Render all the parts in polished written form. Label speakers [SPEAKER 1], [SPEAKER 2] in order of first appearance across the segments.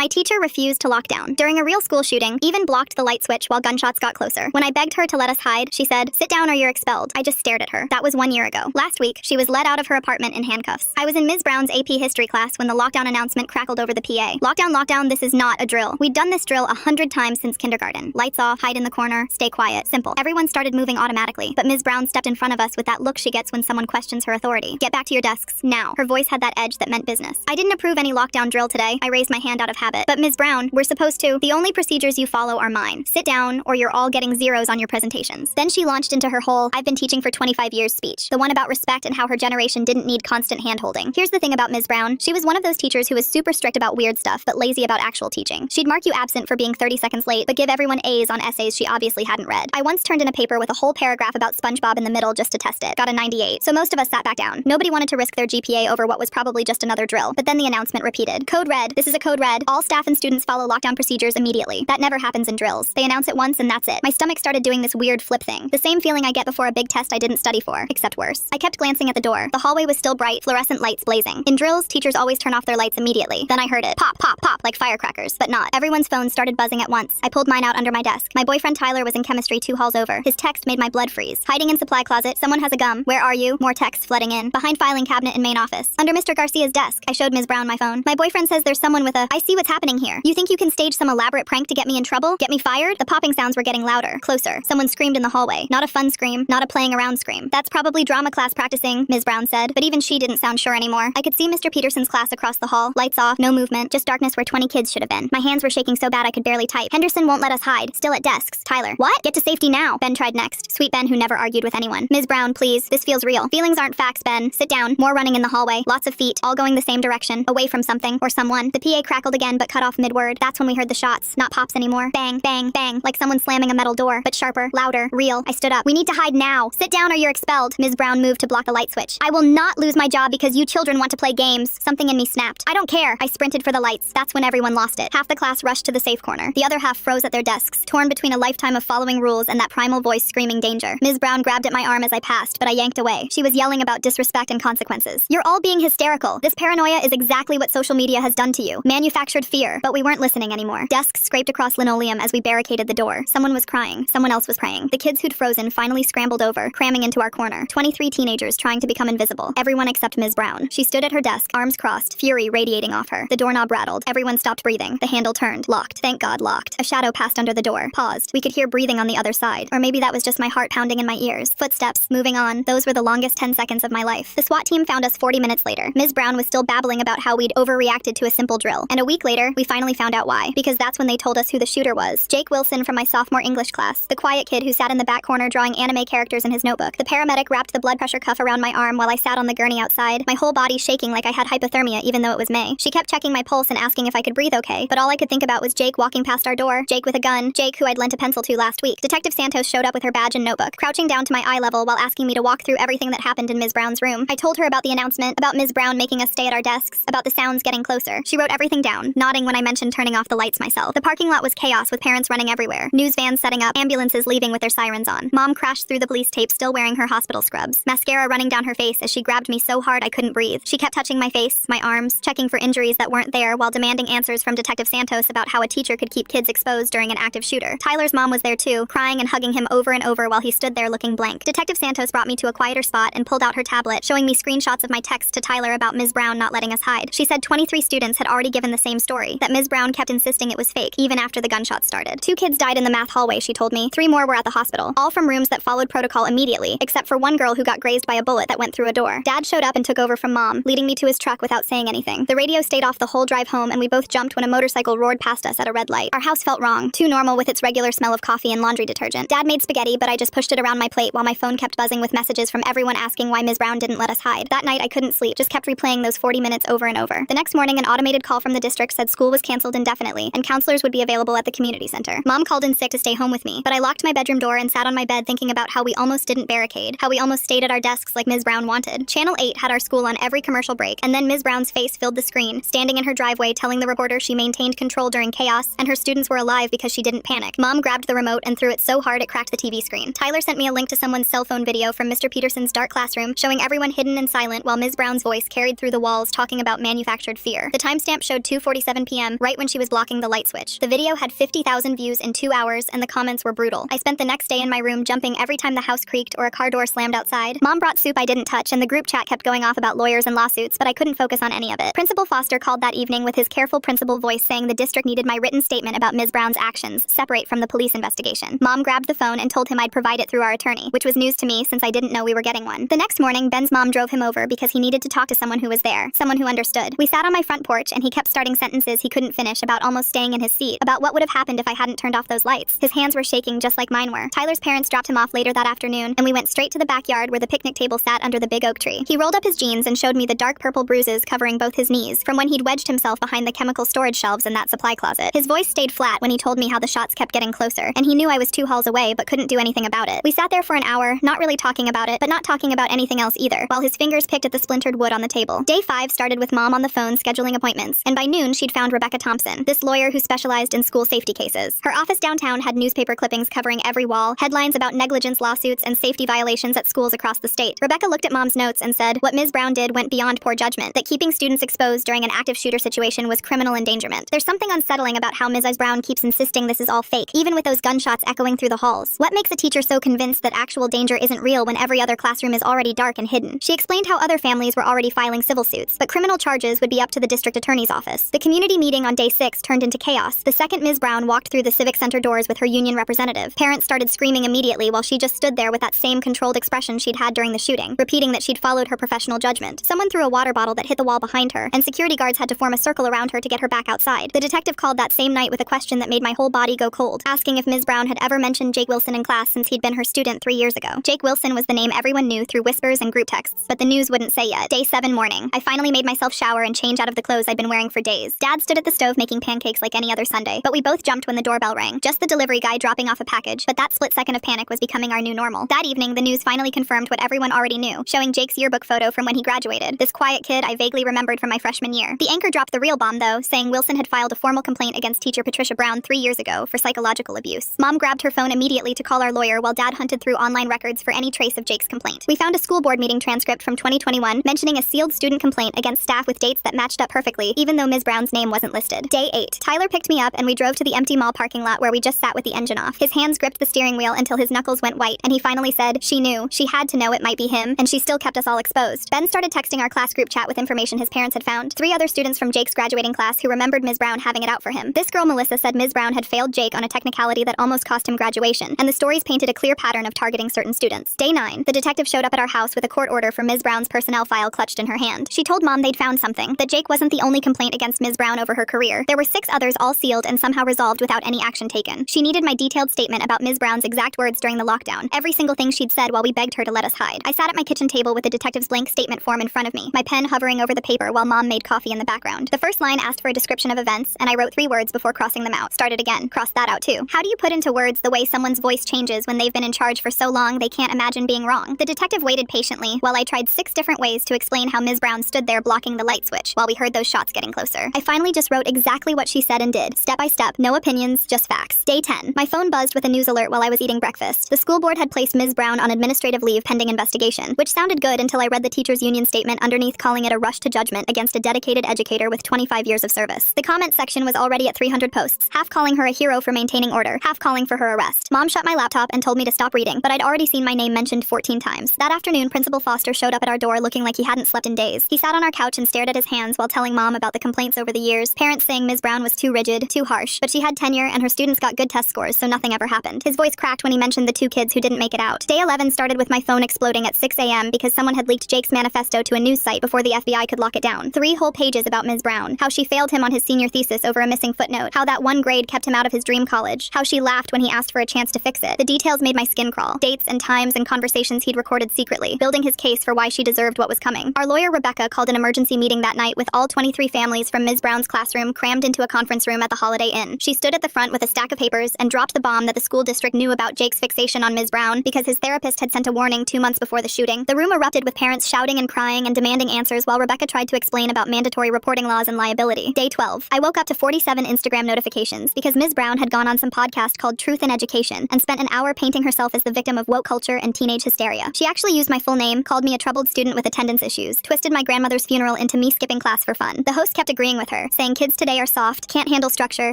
[SPEAKER 1] My teacher refused to lock down. During a real school shooting, even blocked the light switch while gunshots got closer. When I begged her to let us hide, she said, "Sit down or you're expelled." I just stared at her. That was 1 year ago. Last week, she was led out of her apartment in handcuffs. I was in Ms. Brown's AP history class when the lockdown announcement crackled over the PA. Lockdown, lockdown, this is not a drill. We'd done this drill 100 times since kindergarten. Lights off, hide in the corner, stay quiet. Simple. Everyone started moving automatically, but Ms. Brown stepped in front of us with that look she gets when someone questions her authority. "Get back to your desks, now." Her voice had that edge that meant business. I didn't approve any lockdown drill today. I raised my hand out of habit. "But Ms. Brown, we're supposed to. The only procedures you follow are mine. Sit down, or you're all getting zeros on your presentations." Then she launched into her whole "I've been teaching for 25 years" speech. The one about respect and how her generation didn't need constant hand-holding. Here's the thing about Ms. Brown. She was one of those teachers who was super strict about weird stuff, but lazy about actual teaching. She'd mark you absent for being 30 seconds late, but give everyone A's on essays she obviously hadn't read. I once turned in a paper with a whole paragraph about SpongeBob in the middle just to test it. Got a 98. So most of us sat back down. Nobody wanted to risk their GPA over what was probably just another drill. But then the announcement repeated. "Code red. This is a code red. All staff and students follow lockdown procedures immediately." That never happens in drills. They announce it once and that's it. My stomach started doing this weird flip thing. The same feeling I get before a big test I didn't study for, except worse. I kept glancing at the door. The hallway was still bright, fluorescent lights blazing. In drills, teachers always turn off their lights immediately. Then I heard it. Pop, pop, pop, like firecrackers. But not. Everyone's phones started buzzing at once. I pulled mine out under my desk. My boyfriend Tyler was in chemistry 2 halls over. His text made my blood freeze. Hiding in supply closet. "Someone has a gum. Where are you?" More texts flooding in. Behind filing cabinet in main office. Under Mr. Garcia's desk. I showed Ms. Brown my phone. My boyfriend says there's someone with a "I see what's happening here. You think you can stage some elaborate prank to get me in trouble? Get me fired?" The popping sounds were getting louder. Closer. Someone screamed in the hallway. Not a fun scream. Not a playing around scream. "That's probably drama class practicing," Ms. Brown said. But even she didn't sound sure anymore. I could see Mr. Peterson's class across the hall. Lights off. No movement. Just darkness where 20 kids should have been. My hands were shaking so bad I could barely type. "Henderson won't let us hide. Still at desks." Tyler. "What? Get to safety now." Ben tried next. Sweet Ben who never argued with anyone. "Ms. Brown, please. This feels real." "Feelings aren't facts, Ben. Sit down." More running in the hallway. Lots of feet. All going the same direction. Away from something. Or someone. The PA crackled again but cut off mid-word. That's when we heard the shots. Not pops anymore. Bang, bang, bang. Like someone slamming a metal door. But sharper. Louder. Real. I stood up. "We need to hide now. Sit down or you're expelled." Ms. Brown moved to block the light switch. "I will not lose my job because you children want to play games." Something in me snapped. "I don't care." I sprinted for the lights. That's when everyone lost it. Half the class rushed to the safe corner. The other half froze at their desks, torn between a lifetime of following rules and that primal voice screaming danger. Ms. Brown grabbed at my arm as I passed, but I yanked away. She was yelling about disrespect and consequences. "You're all being hysterical. This paranoia is exactly what social media has done to you. Manufactured fear." But we weren't listening anymore. Desks scraped across linoleum as we barricaded the door. Someone was crying. Someone else was praying. The kids who'd frozen finally scrambled over, cramming into our corner. 23 teenagers trying to become invisible. Everyone except Ms. Brown. She stood at her desk, arms crossed, fury radiating off her. The doorknob rattled. Everyone stopped breathing. The handle turned. Locked. Thank God, locked. A shadow passed under the door. Paused. We could hear breathing on the other side. Or maybe that was just my heart pounding in my ears. Footsteps. Moving on. Those were the longest 10 seconds of my life. The SWAT team found us 40 minutes later. Ms. Brown was still babbling about how we'd overreacted to a simple drill. And a week later, we finally found out why. Because that's when they told us who the shooter was. Jake Wilson from my sophomore English class. The quiet kid who sat in the back corner drawing anime characters in his notebook. The paramedic wrapped the blood pressure cuff around my arm while I sat on the gurney outside, my whole body shaking like I had hypothermia even though it was May. She kept checking my pulse and asking if I could breathe okay, but all I could think about was Jake walking past our door, Jake with a gun, Jake who I'd lent a pencil to last week. Detective Santos showed up with her badge and notebook, crouching down to my eye level while asking me to walk through everything that happened in Ms. Brown's room. I told her about the announcement, about Ms. Brown making us stay at our desks, about the sounds getting closer. She wrote everything down, nodding when I mentioned turning off the lights myself. The parking lot was chaos with parents running everywhere, news vans setting up, ambulances leaving with their sirens on. Mom crashed through the police tape still wearing her hospital scrubs, mascara running down her face as she grabbed me so hard I couldn't breathe. She kept touching my face, my arms, checking for injuries that weren't there while demanding answers from Detective Santos about how a teacher could keep kids exposed during an active shooter. Tyler's mom was there too, crying and hugging him over and over while he stood there looking blank. Detective Santos brought me to a quieter spot and pulled out her tablet, showing me screenshots of my texts to Tyler about Ms. Brown not letting us hide. She said 23 students had already given the same story, that Ms. Brown kept insisting it was fake, even after the gunshots started. 2 kids died in the math hallway, she told me. 3 more were at the hospital, all from rooms that followed protocol immediately, except for one girl who got grazed by a bullet that went through a door. Dad showed up and took over from Mom, leading me to his truck without saying anything. The radio stayed off the whole drive home and we both jumped when a motorcycle roared past us at a red light. Our house felt wrong, too normal with its regular smell of coffee and laundry detergent. Dad made spaghetti, but I just pushed it around my plate while my phone kept buzzing with messages from everyone asking why Ms. Brown didn't let us hide. That night I couldn't sleep, just kept replaying those 40 minutes over and over. The next morning an automated call from the district said school was canceled indefinitely and counselors would be available at the community center. Mom called in sick to stay home with me, but I locked my bedroom door and sat on my bed thinking about how we almost didn't barricade, how we almost stayed at our desks like Ms. Brown wanted. Channel 8 had our school on every commercial break, and then Ms. Brown's face filled the screen, standing in her driveway telling the reporter she maintained control during chaos and her students were alive because she didn't panic. Mom grabbed the remote and threw it so hard it cracked the TV screen. Tyler sent me a link to someone's cell phone video from Mr. Peterson's dark classroom, showing everyone hidden and silent while Ms. Brown's voice carried through the walls talking about manufactured fear. The timestamp showed 2:47 7 p.m., right when she was blocking the light switch. The video had 50,000 views in 2 hours, and the comments were brutal. I spent the next day in my room jumping every time the house creaked or a car door slammed outside. Mom brought soup I didn't touch, and the group chat kept going off about lawyers and lawsuits, but I couldn't focus on any of it. Principal Foster called that evening with his careful principal voice saying the district needed my written statement about Ms. Brown's actions, separate from the police investigation. Mom grabbed the phone and told him I'd provide it through our attorney, which was news to me since I didn't know we were getting one. The next morning, Ben's mom drove him over because he needed to talk to someone who was there, someone who understood. We sat on my front porch and he kept starting sentences he couldn't finish about almost staying in his seat, about what would have happened if I hadn't turned off those lights. His hands were shaking just like mine were. Tyler's parents dropped him off later that afternoon, and we went straight to the backyard where the picnic table sat under the big oak tree. He rolled up his jeans and showed me the dark purple bruises covering both his knees from when he'd wedged himself behind the chemical storage shelves in that supply closet. His voice stayed flat when he told me how the shots kept getting closer, and he knew I was 2 halls away but couldn't do anything about it. We sat there for an hour, not really talking about it, but not talking about anything else either, while his fingers picked at the splintered wood on the table. Day 5 started with Mom on the phone scheduling appointments, and by noon she'd found Rebecca Thompson, this lawyer who specialized in school safety cases. Her office downtown had newspaper clippings covering every wall, headlines about negligence lawsuits and safety violations at schools across the state. Rebecca looked at Mom's notes and said, what Ms. Brown did went beyond poor judgment, that keeping students exposed during an active shooter situation was criminal endangerment. There's something unsettling about how Ms. Brown keeps insisting this is all fake, even with those gunshots echoing through the halls. What makes a teacher so convinced that actual danger isn't real when every other classroom is already dark and hidden? She explained how other families were already filing civil suits, but criminal charges would be up to the district attorney's office. The community meeting on day 6 turned into chaos. The second Ms. Brown walked through the civic center doors with her union representative, parents started screaming immediately while she just stood there with that same controlled expression she'd had during the shooting, repeating that she'd followed her professional judgment. Someone threw a water bottle that hit the wall behind her, and security guards had to form a circle around her to get her back outside. The detective called that same night with a question that made my whole body go cold, asking if Ms. Brown had ever mentioned Jake Wilson in class since he'd been her student 3 years ago. Jake Wilson was the name everyone knew through whispers and group texts, but the news wouldn't say yet. Day 7 morning. I finally made myself shower and change out of the clothes I'd been wearing for days. Dad stood at the stove making pancakes like any other Sunday, but we both jumped when the doorbell rang. Just the delivery guy dropping off a package, but that split second of panic was becoming our new normal. That evening, the news finally confirmed what everyone already knew, showing Jake's yearbook photo from when he graduated. This quiet kid I vaguely remembered from my freshman year. The anchor dropped the real bomb, though, saying Wilson had filed a formal complaint against teacher Patricia Brown 3 years ago for psychological abuse. Mom grabbed her phone immediately to call our lawyer while Dad hunted through online records for any trace of Jake's complaint. We found a school board meeting transcript from 2021 mentioning a sealed student complaint against staff with dates that matched up perfectly, even though Ms. Brown's name wasn't listed. Day 8. Tyler picked me up and we drove to the empty mall parking lot where we just sat with the engine off. His hands gripped the steering wheel until his knuckles went white, and he finally said she knew. She had to know it might be him, and she still kept us all exposed. Ben started texting our class group chat with information his parents had found. 3 other students from Jake's graduating class who remembered Ms. Brown having it out for him. This girl, Melissa, said Ms. Brown had failed Jake on a technicality that almost cost him graduation, and the stories painted a clear pattern of targeting certain students. Day 9. The detective showed up at our house with a court order for Ms. Brown's personnel file clutched in her hand. She told Mom they'd found something, that Jake wasn't the only complaint against Ms. Brown over her career. There were 6 others all sealed and somehow resolved without any action taken. She needed my detailed statement about Ms. Brown's exact words during the lockdown, every single thing she'd said while we begged her to let us hide. I sat at my kitchen table with the detective's blank statement form in front of me, my pen hovering over the paper while Mom made coffee in the background. The first line asked for a description of events, and I wrote 3 words before crossing them out. Started again, crossed that out too. How do you put into words the way someone's voice changes when they've been in charge for so long they can't imagine being wrong? The detective waited patiently while I tried 6 different ways to explain how Ms. Brown stood there blocking the light switch while we heard those shots getting closer. I finally just wrote exactly what she said and did, step by step, no opinions, just facts. Day 10. My phone buzzed with a news alert while I was eating breakfast. The school board had placed Ms. Brown on administrative leave pending investigation, which sounded good until I read the teachers' union statement underneath calling it a rush to judgment against a dedicated educator with 25 years of service. The comment section was already at 300 posts, half calling her a hero for maintaining order, half calling for her arrest. Mom shut my laptop and told me to stop reading, but I'd already seen my name mentioned 14 times. That afternoon, Principal Foster showed up at our door looking like he hadn't slept in days. He sat on our couch and stared at his hands while telling Mom about the complaints over the years, parents saying Ms. Brown was too rigid, too harsh, but she had tenure and her students got good test scores, so nothing ever happened. His voice cracked when he mentioned the 2 kids who didn't make it out. Day 11 started with my phone exploding at 6 a.m. because someone had leaked Jake's manifesto to a news site before the FBI could lock it down. 3 whole pages about Ms. Brown, how she failed him on his senior thesis over a missing footnote, how that 1 grade kept him out of his dream college, how she laughed when he asked for a chance to fix it. The details made my skin crawl. Dates and times and conversations he'd recorded secretly, building his case for why she deserved what was coming. Our lawyer Rebecca called an emergency meeting that night with all 23 families from Ms. Brown's classroom crammed into a conference room at the Holiday Inn. She stood at the front with a stack of papers and dropped the bomb that the school district knew about Jake's fixation on Ms. Brown because his therapist had sent a warning 2 months before the shooting. The room erupted with parents shouting and crying and demanding answers while Rebecca tried to explain about mandatory reporting laws and liability. Day 12. I woke up to 47 Instagram notifications because Ms. Brown had gone on some podcast called Truth in Education and spent an hour painting herself as the victim of woke culture and teenage hysteria. She actually used my full name, called me a troubled student with attendance issues, twisted my grandmother's funeral into me skipping class for fun. The host kept agreeing with her, saying kids today are soft, can't handle structure,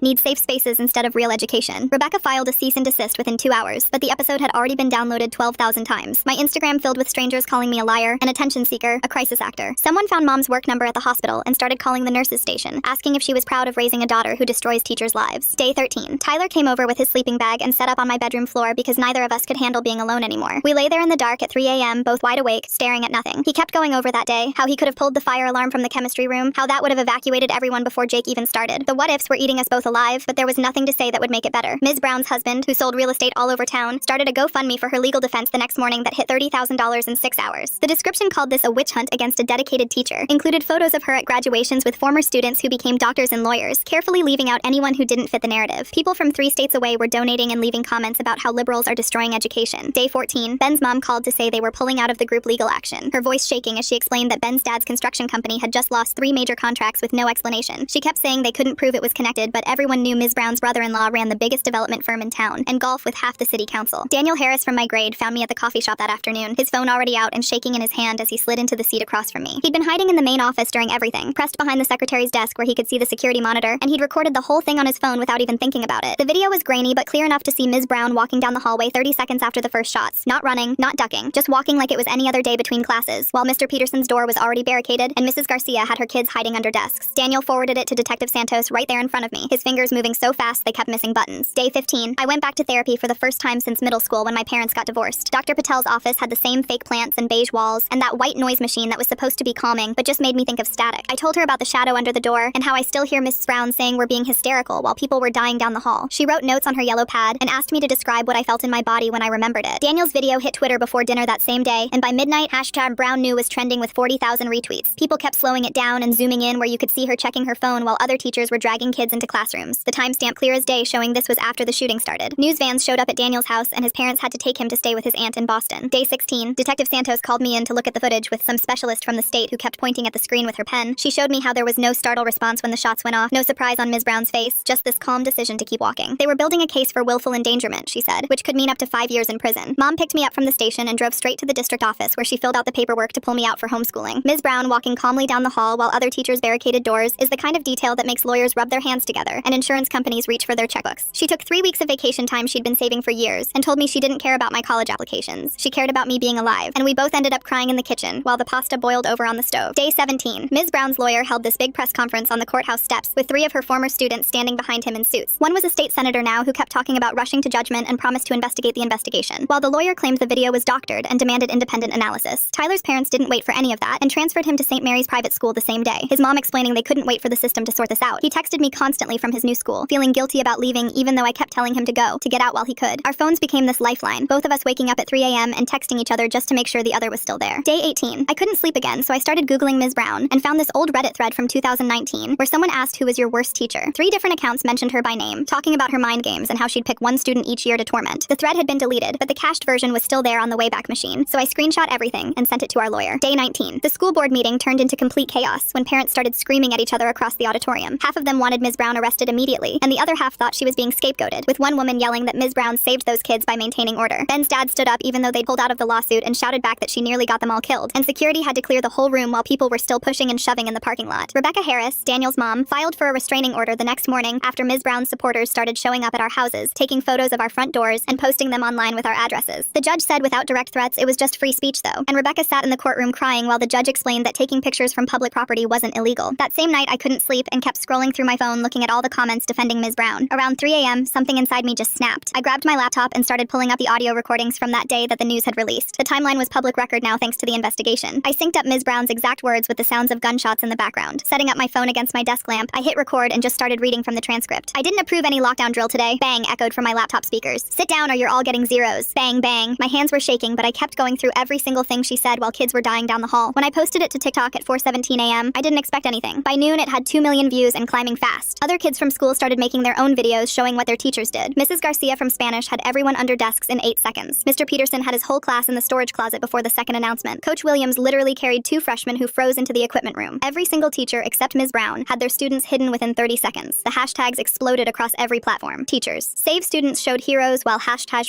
[SPEAKER 1] need safe spaces instead of real education. Rebecca filed a cease and desist within 2 hours, but the episode had already been downloaded 12,000 times. My Instagram filled with strangers calling me a liar, an attention seeker, a crisis actor. Someone found mom's work number at the hospital and started calling the nurses station, asking if she was proud of raising a daughter who destroys teachers' lives. Day 13. Tyler came over with his sleeping bag and set up on my bedroom floor because neither of us could handle being alone anymore. We lay there in the dark at 3 a.m., both wide awake, staring at nothing. He kept going over that day, how he could have pulled the fire alarm from the chemistry room, how that would have evacuated everyone before Jake even started. The what-ifs were eating us both alive, but there was nothing to say that would make it better. Ms. Brown's husband, who sold real estate all over town, started a GoFundMe for her legal defense the next morning that hit $30,000 in 6 hours. The description called this a witch hunt against a dedicated teacher, included photos of her at graduations with former students who became doctors and lawyers, carefully leaving out anyone who didn't fit the narrative. People from 3 states away were donating and leaving comments about how liberals are destroying education. Day 14, Ben's mom called to say they were pulling out of the group legal action, her voice shaking as she explained that Ben's dad's construction company had just lost 3 major contracts with no explanation. She kept saying they couldn't prove it was connected, but everyone knew Ms. Brown's brother-in-law ran the biggest development firm in town, and golf with half the city council. Daniel Harris from my grade found me at the coffee shop that afternoon, his phone already out and shaking in his hand as he slid into the seat across from me. He'd been hiding in the main office during everything, pressed behind the secretary's desk where he could see the security monitor, and he'd recorded the whole thing on his phone without even thinking about it. The video was grainy but clear enough to see Ms. Brown walking down the hallway 30 seconds after the first shots, not running, not ducking, just walking like it was any other day between classes, while Mr. Peterson's door was already barricaded and Mrs. Garcia had her kids hiding under desks. Daniel forwarded it to Detective Santos right there in front of me, his fingers moving so fast they kept missing buttons. Day 15. I went back to therapy for the first time since middle school when my parents got divorced. Dr. Patel's office had the same fake plants and beige walls, and that white noise machine that was supposed to be calming, but just made me think of static. I told her about the shadow under the door, and how I still hear Mrs. Brown saying we're being hysterical while people were dying down the hall. She wrote notes on her yellow pad, and asked me to describe what I felt in my body when I remembered it. Daniel's video hit Twitter before dinner that same day, and by midnight, #BrownKnew was trending with 40,000 retweets. People kept slowing it down and zooming in where you could see her checking her phone while other teachers were dragging kids into classrooms. The timestamp clear as day showing this was after the shooting started. News vans showed up at Daniel's house, and his parents had to take him to stay with his aunt in Boston. Day 16. Detective Santos called me in to look at the footage with some specialist from the state who kept pointing at the screen with her pen. She showed me how there was no startle response when the shots went off, no surprise on Ms. Brown's face, just this calm decision to keep walking. They were building a case for willful endangerment, she said, which could mean up to 5 years in prison. Mom picked me up from the station and drove straight to the district office where she filled out the paperwork to pull me out for homeschooling. Ms. Brown walking calmly down the hall while other teachers barricaded doors is the kind of detail that makes lawyers rub their hands together and insurance companies reach for their checkbooks. She took 3 weeks of vacation time she'd been saving for years and told me she didn't care about my college applications. She cared about me being alive, and we both ended up crying in the kitchen while the pasta boiled over on the stove. Day 17. Ms. Brown's lawyer held this big press conference on the courthouse steps with 3 of her former students standing behind him in suits. One was a state senator now who kept talking about rushing to judgment and promised to investigate the investigation, while the lawyer claimed the video was doctored and demanded independent analysis. Tyler's parents didn't wait for any of that and transferred him to St. Mary's private school the same day, his mom explaining they couldn't wait for the system to sort this out. He texted me constantly from his new school, feeling guilty about leaving even though I kept telling him to go, to get out while he could. Our phones became this lifeline, both of us waking up at 3 a.m. and texting each other just to make sure the other was still there. Day 18. I couldn't sleep again, so I started Googling Ms. Brown and found this old Reddit thread from 2019 where someone asked who was your worst teacher. 3 different accounts mentioned her by name, talking about her mind games and how she'd pick one student each year to torment. The thread had been deleted, but the cached version was still there on the Wayback Machine, so I screenshot everything and sent it to our lawyer. Day 19. The school board meeting turned into complete chaos when parents started screaming at each other across the auditorium. Half of them wanted Ms. Brown arrested immediately, and the other half thought she was being scapegoated, with one woman yelling that Ms. Brown saved those kids by maintaining order. Ben's dad stood up even though they'd pulled out of the lawsuit and shouted back that she nearly got them all killed, and security had to clear the whole room while people were still pushing and shoving in the parking lot. Rebecca Harris, Daniel's mom, filed for a restraining order the next morning after Ms. Brown's supporters started showing up at our houses, taking photos of our front doors and posting them online with our addresses. The judge said without direct threats it was just free speech though, and Rebecca sat in the courtroom crying while the judge explained that taking pictures from public property wasn't illegal. That same night I couldn't sleep and kept scrolling through my phone looking at all the comments defending Ms. Brown. Around 3 a.m., something inside me just snapped. I grabbed my laptop and started pulling up the audio recordings from that day that the news had released. The timeline was public record now thanks to the investigation. I synced up Ms. Brown's exact words with the sounds of gunshots in the background. Setting up my phone against my desk lamp, I hit record and just started reading from the transcript. I didn't approve any lockdown drill today. Bang echoed from my laptop speakers. Sit down or you're all getting zeros. Bang, bang. My hands were shaking, but I kept going through every single thing she said while kids were dying down the hall. When I posted it to TikTok at 4:17 a.m., I didn't expect anything. By noon, it had 2 million views and climbing fast. Other kids from school started making their own videos showing what their teachers did. Mrs. Garcia from Spanish had everyone under desks in 8 seconds. Mr. Peterson had his whole class in the storage closet before the second announcement. Coach Williams literally carried 2 freshmen who froze into the equipment room. Every single teacher except Ms. Brown had their students hidden within 30 seconds. The hashtags exploded across every platform. Teachers. Save students showed heroes while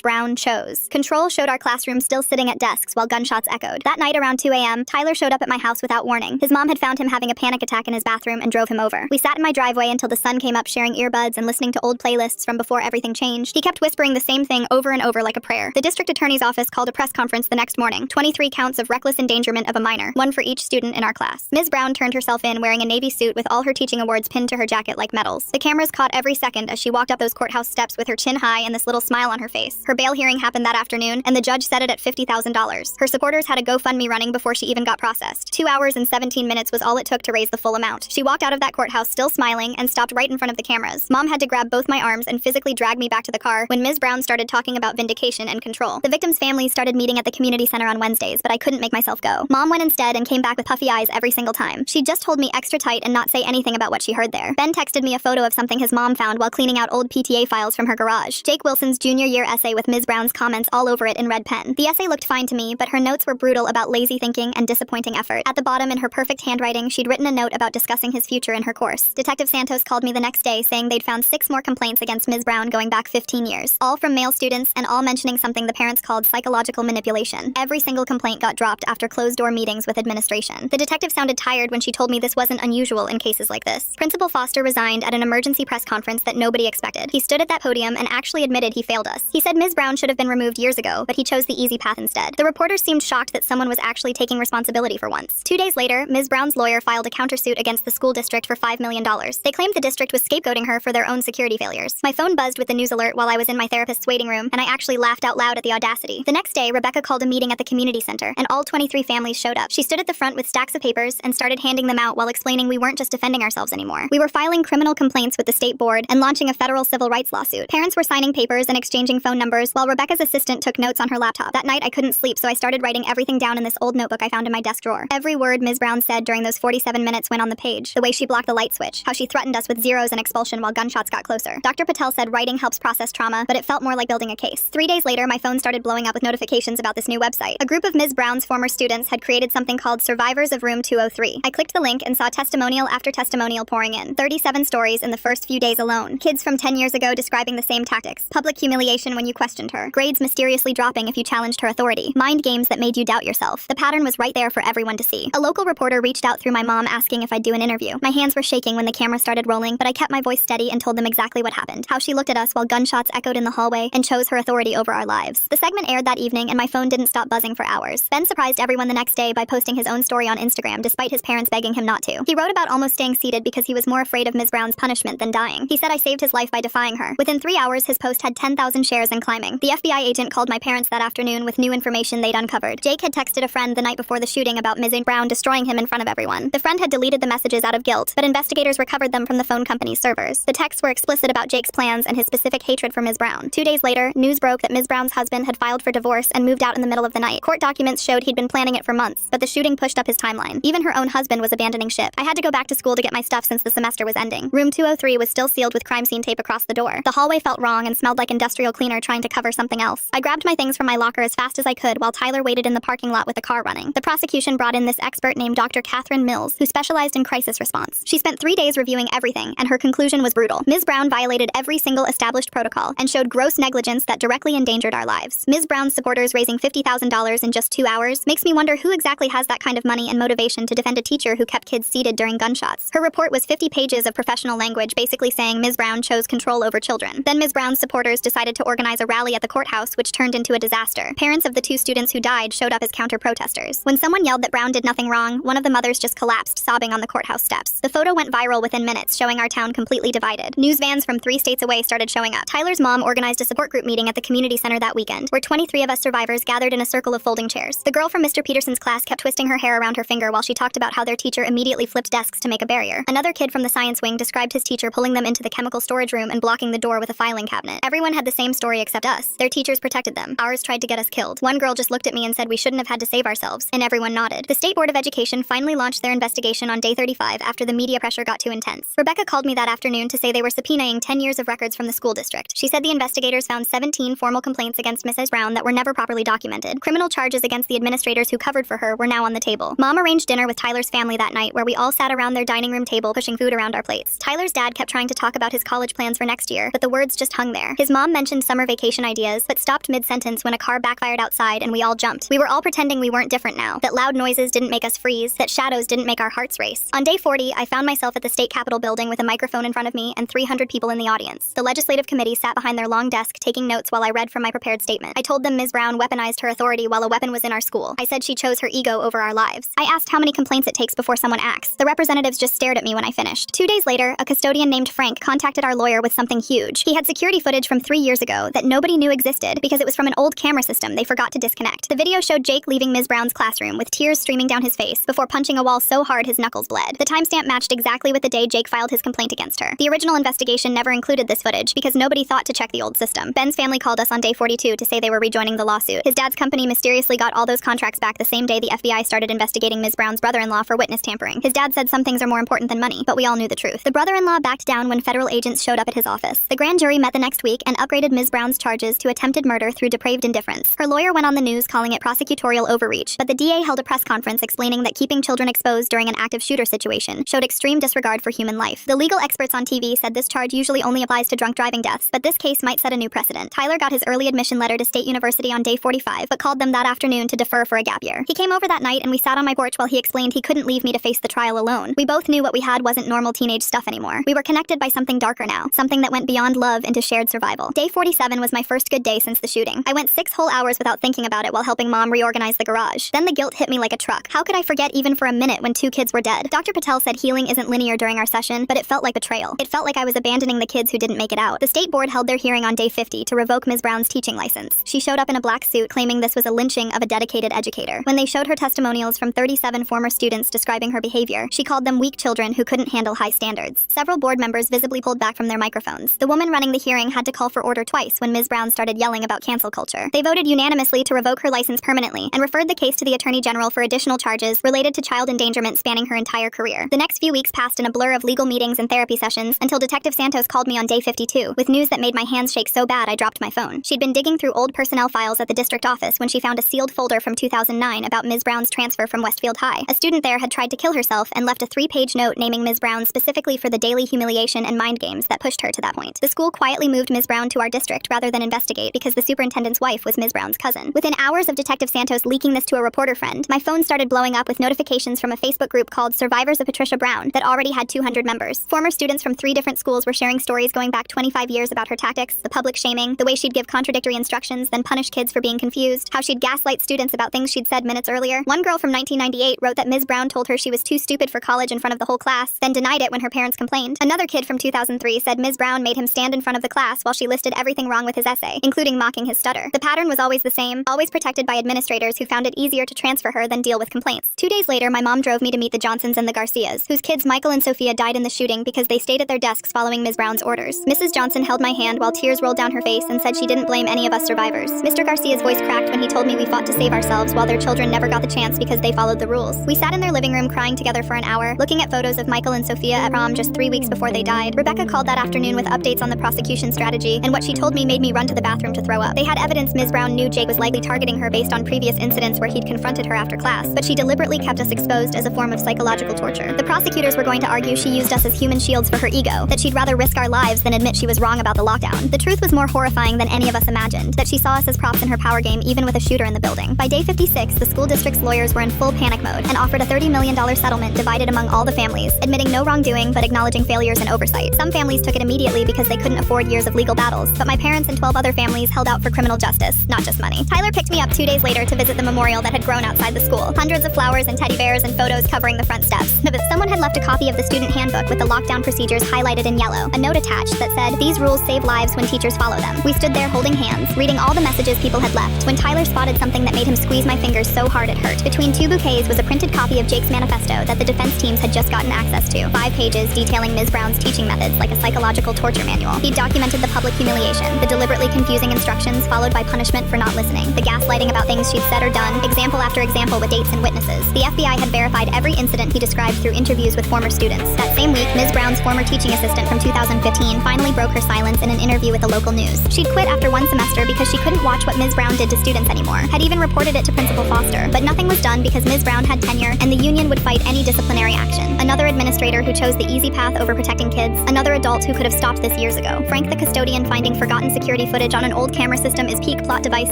[SPEAKER 1] #Brown chose. Control showed our classroom still sitting at desks while gunshots echoed. That night around 2 a.m., Tyler showed up at my house without warning. His mom had found him having a panic attack in his bathroom him and drove him over. We sat in my driveway until the sun came up, sharing earbuds and listening to old playlists from before everything changed. He kept whispering the same thing over and over like a prayer. The district attorney's office called a press conference the next morning. 23 counts of reckless endangerment of a minor, one for each student in our class. Ms. Brown turned herself in wearing a navy suit with all her teaching awards pinned to her jacket like medals. The cameras caught every second as she walked up those courthouse steps with her chin high and this little smile on her face. Her bail hearing happened that afternoon, and the judge set it at $50,000. Her supporters had a GoFundMe running before she even got processed. 2 hours and 17 minutes was all it took to raise the full amount. She walked out of that courthouse still smiling and stopped right in front of the cameras. Mom had to grab both my arms and physically drag me back to the car when Ms. Brown started talking about vindication and control. The victims' families started meeting at the community center on Wednesdays, but I couldn't make myself go. Mom went instead and came back with puffy eyes every single time. She'd just hold me extra tight and not say anything about what she heard there. Ben texted me a photo of something his mom found while cleaning out old PTA files from her garage. Jake Wilson's junior year essay with Ms. Brown's comments all over it in red pen. The essay looked fine to me, but her notes were brutal about lazy thinking and disappointing effort. At the bottom in her perfect handwriting, she'd written a note about discussing his future in her course. Detective Santos called me the next day saying they'd found 6 more complaints against Ms. Brown going back 15 years, all from male students and all mentioning something the parents called psychological manipulation. Every single complaint got dropped after closed-door meetings with administration. The detective sounded tired when she told me this wasn't unusual in cases like this. Principal Foster resigned at an emergency press conference that nobody expected. He stood at that podium and actually admitted he failed us. He said Ms. Brown should have been removed years ago, but he chose the easy path instead. The reporters seemed shocked that someone was actually taking responsibility for once. 2 days later, Ms. Brown's lawyer filed a countersuit against the school district for $5 million. They claimed the district was scapegoating her for their own security failures. My phone buzzed with the news alert while I was in my therapist's waiting room, and I actually laughed out loud at the audacity. The next day, Rebecca called a meeting at the community center, and all 23 families showed up. She stood at the front with stacks of papers and started handing them out while explaining we weren't just defending ourselves anymore. We were filing criminal complaints with the state board and launching a federal civil rights lawsuit. Parents were signing papers and exchanging phone numbers while Rebecca's assistant took notes on her laptop. That night, I couldn't sleep, so I started writing everything down in this old notebook I found in my desk drawer. Every word Ms. Brown said during those 47 minutes went on the page. The way she blocked the light switch, how she threatened us with zeros and expulsion while gunshots got closer. Dr. Patel said writing helps process trauma, but it felt more like building a case. 3 days later, my phone started blowing up with notifications about this new website. A group of Ms. Brown's former students had created something called Survivors of Room 203. I clicked the link and saw testimonial after testimonial pouring in. 37 stories in the first few days alone. Kids from 10 years ago describing the same tactics. Public humiliation when you questioned her. Grades mysteriously dropping if you challenged her authority. Mind games that made you doubt yourself. The pattern was right there for everyone to see. A local reporter reached out through my mom asking if I'd do an interview. My hands were shaking when the camera started rolling, but I kept my voice steady and told them exactly what happened. How she looked at us while gunshots echoed in the hallway and chose her authority over our lives. The segment aired that evening and my phone didn't stop buzzing for hours. Ben surprised everyone the next day by posting his own story on Instagram despite his parents begging him not to. He wrote about almost staying seated because he was more afraid of Ms. Brown's punishment than dying. He said I saved his life by defying her. Within 3 hours, his post had 10,000 shares and climbing. The FBI agent called my parents that afternoon with new information they'd uncovered. Jake had texted a friend the night before the shooting about Ms. Brown destroying him in front of everyone. The friend had deleted the messages out of guilt, but investigators recovered them from the phone company's servers. The texts were explicit about Jake's plans and his specific hatred for Ms. Brown. 2 days later, news broke that Ms. Brown's husband had filed for divorce and moved out in the middle of the night. Court documents showed he'd been planning it for months, but the shooting pushed up his timeline. Even her own husband was abandoning ship. I had to go back to school to get my stuff since the semester was ending. Room 203 was still sealed with crime scene tape across the door. The hallway felt wrong and smelled like industrial cleaner trying to cover something else. I grabbed my things from my locker as fast as I could while Tyler waited in the parking lot with the car running. The prosecution brought in this expert named Dr. Catherine Mills, who specialized in crisis response. She spent 3 days reviewing everything, and her conclusion was brutal. Ms. Brown violated every single established protocol and showed gross negligence that directly endangered our lives. Ms. Brown's supporters raising $50,000 in just 2 hours makes me wonder who exactly has that kind of money and motivation to defend a teacher who kept kids seated during gunshots. Her report was 50 pages of professional language basically saying Ms. Brown chose control over children. Then Ms. Brown's supporters decided to organize a rally at the courthouse, which turned into a disaster. Parents of the 2 students who died showed up as counter-protesters. When someone yelled that Brown did nothing wrong, one of the mothers just collapsed, sobbing on the courthouse steps. The photo went viral within minutes, showing our town completely divided. News vans from 3 states away started showing up. Tyler's mom organized a support group meeting at the community center that weekend, where 23 of us survivors gathered in a circle of folding chairs. The girl from Mr. Peterson's class kept twisting her hair around her finger while she talked about how their teacher immediately flipped desks to make a barrier. Another kid from the science wing described his teacher pulling them into the chemical storage room and blocking the door with a filing cabinet. Everyone had the same story except us. Their teachers protected them. Ours tried to get us killed. One girl just looked at me and said we shouldn't have had to save ourselves, and everyone nodded. The State Board of Education finally launched their investigation on day 35 after the media pressure got too intense. Rebecca called me that afternoon to say they were subpoenaing 10 years of records from the school district. She said the investigators found 17 formal complaints against Mrs. Brown that were never properly documented. Criminal charges against the administrators who covered for her were now on the table. Mom arranged dinner with Tyler's family that night where we all sat around their dining room table pushing food around our plates. Tyler's dad kept trying to talk about his college plans for next year, but the words just hung there. His mom mentioned summer vacation ideas, but stopped mid-sentence when a car backfired outside and we all jumped. We were all pretending we weren't different now, that loud noises didn't make us freeze, that shadows didn't make our hearts race. On day 4 40, I found myself at the state capitol building with a microphone in front of me and 300 people in the audience. The legislative committee sat behind their long desk taking notes while I read from my prepared statement. I told them Ms. Brown weaponized her authority while a weapon was in our school. I said she chose her ego over our lives. I asked how many complaints it takes before someone acts. The representatives just stared at me when I finished. 2 days later, a custodian named Frank contacted our lawyer with something huge. He had security footage from 3 years ago that nobody knew existed because it was from an old camera system they forgot to disconnect. The video showed Jake leaving Ms. Brown's classroom with tears streaming down his face before punching a wall so hard his knuckles bled. The timestamp matched exactly with the day Jake filed his complaint against her. The original investigation never included this footage because nobody thought to check the old system. Ben's family called us on day 42 to say they were rejoining the lawsuit. His dad's company mysteriously got all those contracts back the same day the FBI started investigating Ms. Brown's brother-in-law for witness tampering. His dad said some things are more important than money, but we all knew the truth. The brother-in-law backed down when federal agents showed up at his office. The grand jury met the next week and upgraded Ms. Brown's charges to attempted murder through depraved indifference. Her lawyer went on the news calling it prosecutorial overreach, but the DA held a press conference explaining that keeping children exposed during an active shooter situation showed extreme disregard for human life. The legal experts on TV said this charge usually only applies to drunk driving deaths, but this case might set a new precedent. Tyler got his early admission letter to State University on day 45, but called them that afternoon to defer for a gap year. He came over that night and we sat on my porch while he explained he couldn't leave me to face the trial alone. We both knew what we had wasn't normal teenage stuff anymore. We were connected by something darker now, something that went beyond love into shared survival. Day 47 was my first good day since the shooting. I went 6 whole hours without thinking about it while helping Mom reorganize the garage. Then the guilt hit me like a truck. How could I forget even for a minute when 2 kids were dead? Dr. Patel said healing isn't linear during our session, but it felt like betrayal. It felt like I was abandoning the kids who didn't make it out. The state board held their hearing on day 50 to revoke Ms. Brown's teaching license. She showed up in a black suit claiming this was a lynching of a dedicated educator. When they showed her testimonials from 37 former students describing her behavior, she called them weak children who couldn't handle high standards. Several board members visibly pulled back from their microphones. The woman running the hearing had to call for order twice when Ms. Brown started yelling about cancel culture. They voted unanimously to revoke her license permanently and referred the case to the Attorney General for additional charges related to child endangerment spanning her entire career. The next few weeks passed in a blur of legal meetings and therapy sessions until Detective Santos called me on day 52 with news that made my hands shake so bad I dropped my phone. She'd been digging through old personnel files at the district office when she found a sealed folder from 2009 about Ms. Brown's transfer from Westfield High. A student there had tried to kill herself and left a 3-page note naming Ms. Brown specifically for the daily humiliation and mind games that pushed her to that point. The school quietly moved Ms. Brown to our district rather than investigate because the superintendent's wife was Ms. Brown's cousin. Within hours of Detective Santos leaking this to a reporter friend, my phone started blowing up with notifications from a Facebook group called Survivors of Patricia Brown that already had 200 members. Former students from 3 different schools were sharing stories going back 25 years about her tactics, the public shaming, the way she'd give contradictory instructions, then punish kids for being confused, how she'd gaslight students about things she'd said minutes earlier. One girl from 1998 wrote that Ms. Brown told her she was too stupid for college in front of the whole class, then denied it when her parents complained. Another kid from 2003 said Ms. Brown made him stand in front of the class while she listed everything wrong with his essay, including mocking his stutter. The pattern was always the same, always protected by administrators who found it easier to transfer her than deal with complaints. 2 days later, my mom drove me to meet the Johnsons and the Garcias, whose kids Michael and Sophia died in the shooting because they stayed at their desks following Ms. Brown's orders. Mrs. Johnson held my hand while tears rolled down her face and said she didn't blame any of us survivors. Mr. Garcia's voice cracked when he told me we fought to save ourselves while their children never got the chance because they followed the rules. We sat in their living room crying together for an hour, looking at photos of Michael and Sophia at prom just 3 weeks before they died. Rebecca called that afternoon with updates on the prosecution strategy, and what she told me made me run to the bathroom to throw up. They had evidence Ms. Brown knew Jake was likely targeting her based on previous incidents where he'd confronted her after class, but she deliberately kept us exposed as a form of psychological torture. The prosecutors were going to argue she used us as human shields for her ego, that she'd rather risk our lives than admit she was wrong about the lockdown. The truth was more horrifying than any of us imagined, that she saw us as props in her power game even with a shooter in the building. By day 56, the school district's lawyers were in full panic mode and offered a $30 million settlement divided among all the families, admitting no wrongdoing but acknowledging failures and oversight. Some families took it immediately because they couldn't afford years of legal battles, but my parents and 12 other families held out for criminal justice, not just money. Tyler picked me up 2 days later to visit the memorial that had grown outside the school. Hundreds of flowers and teddy bears and photos covering the front steps. Someone had left a copy of the student handbook with the lockdown procedures highlighted in yellow, a note attached that said, "These rules save lives when teachers follow them." We stood there holding hands, reading all the messages people had left, when Tyler spotted something that made him squeeze my fingers so hard it hurt. Between 2 bouquets was a printed copy of Jake's manifesto that the defense teams had just gotten access to. 5 pages detailing Ms. Brown's teaching methods like a psychological torture manual. He documented the public humiliation, the deliberately confusing instructions followed by punishment for not listening, the gaslighting about things she'd said or done, example after example with dates and witnesses. The FBI had verified every incident he described through interviews with former students. That same week, Ms. Brown's former teaching assistant from 2015 finally broke her silence in an interview with the local news. She'd quit after 1 semester because she couldn't watch what Ms. Brown did to students anymore, had even reported it to Principal Foster, but nothing was done because Ms. Brown had tenure and the union would fight any disciplinary action. Another administrator who chose the easy path over protecting kids, another adult who could have stopped this years ago. Frank the custodian finding forgotten security footage on an old camera system is peak plot device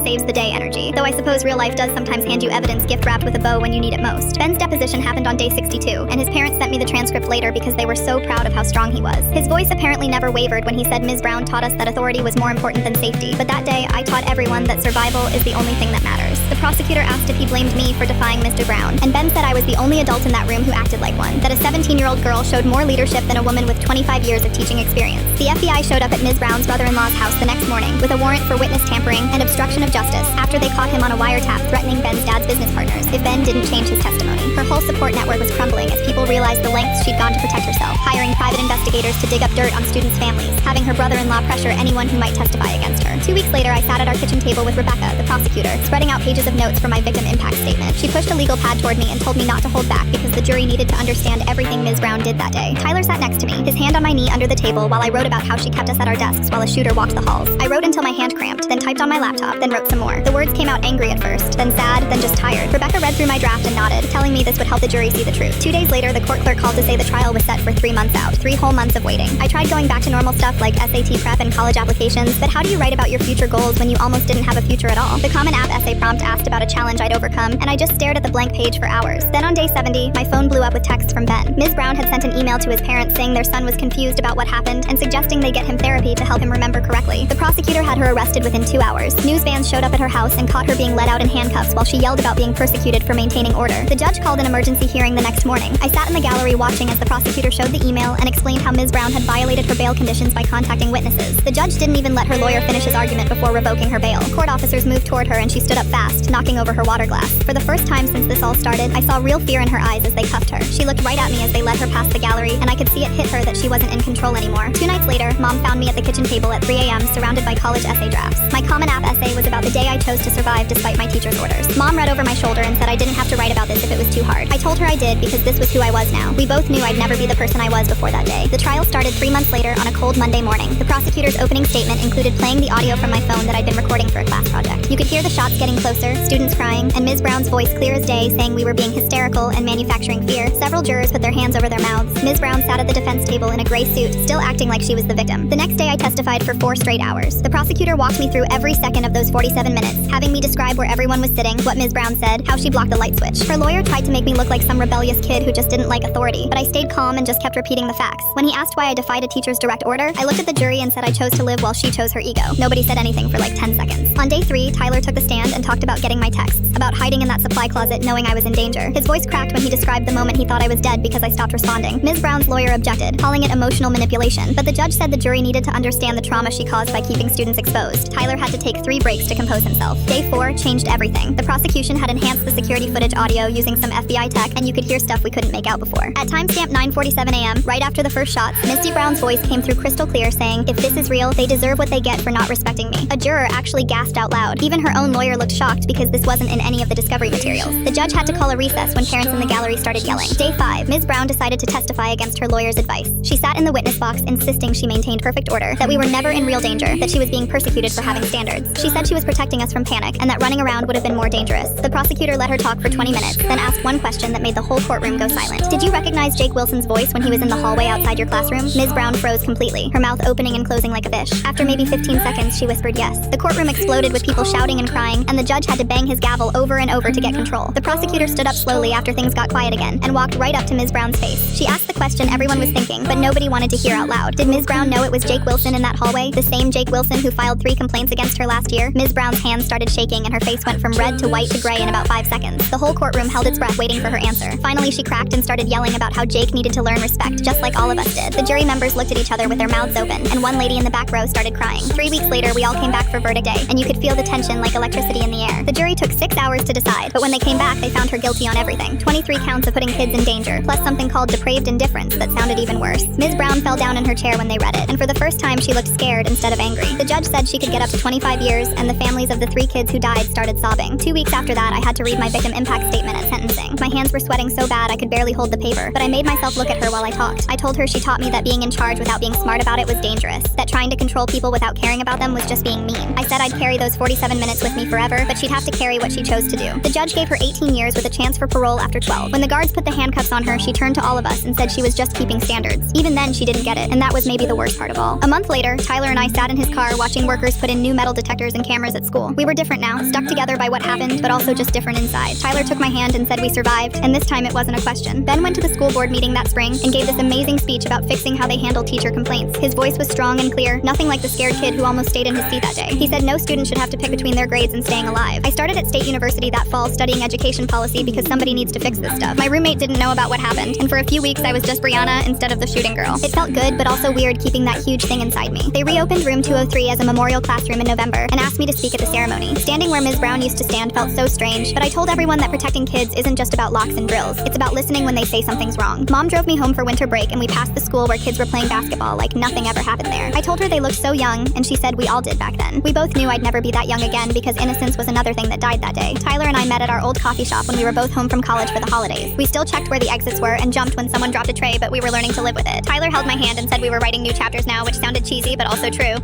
[SPEAKER 1] saves the day energy, though I suppose real life does sometimes hand you evidence gift wrapped with a bow when you need it most. Ben's deposition happened on day 62, and his His parents sent me the transcript later because they were so proud of how strong he was. His voice apparently never wavered when he said Ms. Brown taught us that authority was more important than safety. But that day, I taught everyone that survival is the only thing that matters. The prosecutor asked if he blamed me for defying Mr. Brown, and Ben said I was the only adult in that room who acted like one, that a 17-year-old girl showed more leadership than a woman with 25 years of teaching experience. The FBI showed up at Ms. Brown's brother-in-law's house the next morning with a warrant for witness tampering and obstruction of justice after they caught him on a wiretap threatening Ben's dad's business partners if Ben didn't change his testimony. Her whole support network was crumbling as people realized the lengths she'd gone to protect herself, hiring private investigators to dig up dirt on students' families, having her brother-in-law pressure anyone who might testify against her. 2 weeks later, I sat at our kitchen table with Rebecca, the prosecutor, spreading out pages of notes for my victim impact statement. She pushed a legal pad toward me and told me not to hold back because the jury needed to understand everything Ms. Brown did that day. Tyler sat next to me, his hand on my knee under the table while I wrote about how she kept us at our desks while a shooter walked the halls. I wrote until my hand cramped, then typed on my laptop, then wrote some more. The words came out angry at first, then sad, then just tired. Rebecca read through my draft and nodded, telling me this would help the jury see the truth. 2 days later, the court clerk called to say the trial was set for 3 months out, 3 whole months of waiting. I tried going back to normal stuff like SAT prep and college applications, but how do you write about your future goals when you almost didn't have a future at all? The Common App essay prompt asked about a challenge I'd overcome, and I just stared at the blank page for hours. Then on day 70, my phone blew up with texts from Ben. Ms. Brown had sent an email to his parents saying their son was confused about what happened and suggesting they get him therapy to help him remember correctly. The prosecutor had her arrested within 2 hours. News vans showed up at her house and caught her being let out in handcuffs while she yelled about being persecuted for maintaining order. The judge called an emergency hearing the next morning. I sat in the gallery watching as the prosecutor showed the email and explained how Ms. Brown had violated her bail conditions by contacting witnesses. The judge didn't even let her lawyer finish his argument before revoking her bail. Court officers moved toward her and she stood up fast, knocking over her water glass. For the first time since this all started, I saw real fear in her eyes as they cuffed her. She looked right at me as they led her past the gallery, and I could see it hit her that she wasn't in control anymore. 2 nights later, Mom found me at the kitchen table at 3 a.m. surrounded by college essay drafts. My Common App essay was about the day I chose to survive despite my teacher's orders. Mom read over my shoulder and said I didn't have to write about this if it was too hard. I told her I did because this was who I was now. We both knew I'd never be the person I was before that day. The trial started 3 months later on a cold Monday morning. The prosecutor's opening statement included playing the audio from my phone that I'd been recording for a class project. You could hear the shots getting closer, students crying, and Ms. Brown's voice clear as day saying we were being hysterical and manufacturing fear. Several jurors put their hands over their mouths. Ms. Brown sat at the defense table in a gray suit, still acting like she was the victim. The next day I testified for 4 straight hours. The prosecutor walked me through every second of those 47 minutes, having me describe where everyone was sitting, what Ms. Brown said, how she blocked the light switch. Her lawyer tried to make me look like some rebellious kid who just didn't like authority, but I stayed calm and just kept repeating the facts. When he asked why I defied a teacher's direct order, I looked at the jury and said I chose to live while she chose her ego. Nobody said anything for like 10 seconds. On day 3, Tyler took the stand and talked about getting my texts, about hiding in that supply closet knowing I was in danger. His voice cracked when he described the moment he thought I was dead because I stopped responding. Ms. Brown's lawyer objected, calling it emotional manipulation, but the judge said the jury needed to understand the trauma she caused by keeping students exposed. Tyler had to take 3 breaks to compose himself. Day 4 changed everything. The prosecution had enhanced the security footage audio using some FBI tech, and you could hear stuff we couldn't make out before. At timestamp 9:47 a.m., right after the first shots, Misty Brown's voice came through crystal clear saying, "If this is real, they deserve what they get for not respecting me." A juror actually gasped out loud. Even her own lawyer looked shocked because this wasn't in any of the discovery materials. The judge had to call a recess when parents in the gallery started yelling. Day 5, Ms. Brown decided to testify against her lawyer's advice. She sat in the witness box insisting she maintained perfect order, that we were never in real danger, that she was being persecuted for having standards. She said she was protecting us from panic and that running around would have been more dangerous. The prosecutor let her talk for 20 minutes, then asked one question that made the whole courtroom go silent. "Did you recognize Jake Wilson's voice when he was in the hallway outside your classroom?" Ms. Brown froze completely, her mouth opening and closing like a fish. After maybe 15 seconds, she whispered yes. The courtroom exploded with people shouting and crying, and the judge had to bang his gavel over and over to get control. The prosecutor stood up slowly after things got quiet again and walked right up to Ms. Brown's face. She asked the question everyone was thinking, but nobody wanted to hear out loud. Did Ms. Brown know it was Jake Wilson in that hallway? The same Jake Wilson who filed 3 complaints against her last year? Ms. Brown's hands started shaking and her face went from red to white to gray in about 5 seconds. The whole courtroom held its breath waiting for her answer. Finally, she cracked and started yelling about how Jake needed to learn respect, just like all of us did. The jury members looked at each other with their mouths open, and one lady in the back row started crying. 3 weeks later, we all came back for verdict day, and you could feel the tension like electricity in the air. The jury took 6 hours to decide, but when they came back, they found her guilty on everything. 23 counts of putting kids in danger, plus something called depraved indifference that sounded even worse. Ms. Brown fell down in her chair when they read it, and for the first time, she looked scared instead of angry. The judge said she could get up to 25 years, and the families of the 3 kids who died started sobbing. 2 weeks after that, I had to read my victim impact statement at sentencing. My hands were sweating so bad I could barely hold the paper, but I made myself look at her while I talked. I told her she taught me that being in charge without being smart about it was dangerous, that trying to control people without caring about them was just being mean. I said I'd carry those 47 minutes with me forever, but she'd have to carry what she chose to do. The judge gave her 18 years with a chance for parole after 12. When the guards put the handcuffs on her, she turned to all of us and said she was just keeping standards. Even then, she didn't get it, and that was maybe the worst part of all. A month later, Tyler and I sat in his car watching workers put in new metal detectors and cameras at school. We were different now, stuck together by what happened, but also just different inside. Tyler took my hand and said we survived, and this time it wasn't a question. everyone. Ben went to the school board meeting that spring and gave this amazing speech about fixing how they handle teacher complaints. His voice was strong and clear, nothing like the scared kid who almost stayed in his seat that day. He said no student should have to pick between their grades and staying alive. I started at State University that fall studying education policy because somebody needs to fix this stuff. My roommate didn't know about what happened, and for a few weeks I was just Brianna instead of the shooting girl. It felt good, but also weird keeping that huge thing inside me. They reopened room 203 as a memorial classroom in November and asked me to speak at the ceremony. Standing where Ms. Brown used to stand felt so strange, but I told everyone that protecting kids isn't just about locks and drills. It's about listening when they say something's wrong. Mom drove me home for winter break and we passed the school where kids were playing basketball like nothing ever happened there. I told her they looked so young, and she said we all did back then. We both knew I'd never be that young again because innocence was another thing that died that day. Tyler and I met at our old coffee shop when we were both home from college for the holidays. We still checked where the exits were and jumped when someone dropped a tray, but we were learning to live with it. Tyler held my hand and said we were writing new chapters now, which sounded cheesy but also true.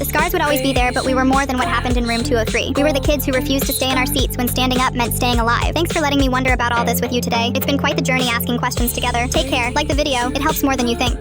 [SPEAKER 1] The scars would always be there, but we were more than what happened in room 203. We were the kids who refused to stay in our seats when standing up meant staying alive. Thanks for letting me wonder about all this with you today. It's been quite the journey asking questions together. Take care. Like the video. It helps more than you think.